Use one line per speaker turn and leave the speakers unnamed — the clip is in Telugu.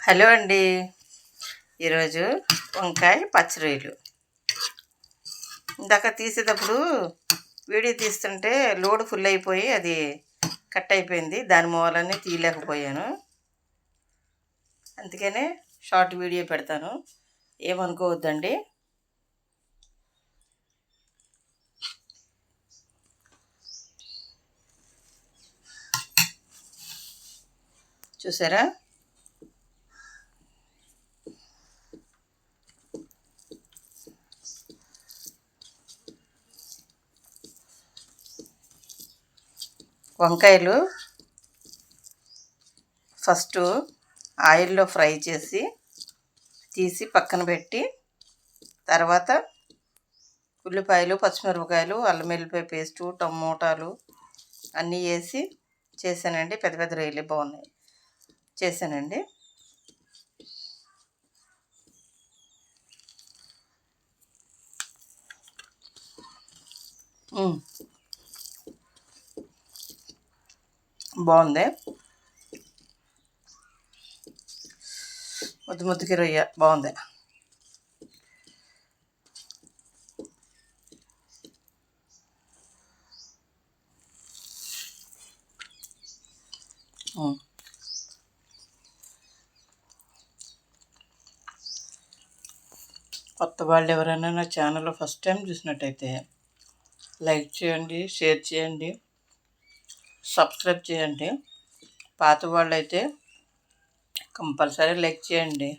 హలో అండి. ఈరోజు వంకాయ పచ్చిరొయ్యలు. ఇందాక తీసేటప్పుడు వీడియో తీస్తుంటే లోడ్ ఫుల్ అయిపోయి అది కట్ అయిపోయింది. దాని మూలనే తీయలేకపోయాను. అందుకనే షార్ట్ వీడియో పెడతాను, ఏమనుకోవద్దండి. చూసారా? వంకాయలు ఫస్ట్ ఆయిల్లో ఫ్రై చేసి తీసి పక్కన పెట్టి, తర్వాత ఉల్లిపాయలు, పచ్చిమిరపకాయలు, అల్లం వెల్లిపాయ పేస్టు, టమోటాలు అన్నీ వేసి చేశానండి. పెద్ద పెద్ద రొయ్యలు బాగున్నాయి, చేశానండి. బాగుంది. ముద్దుకి రొయ్య బాగుంది. కొత్త వాళ్ళు ఎవరైనా నా ఛానల్లో ఫస్ట్ టైం చూసినట్టయితే లైక్ చేయండి, షేర్ చేయండి, సబ్స్క్రైబ్ చేయండి. పాత వాళ్ళు అయితే కంపల్సరీ లైక్ చేయండి.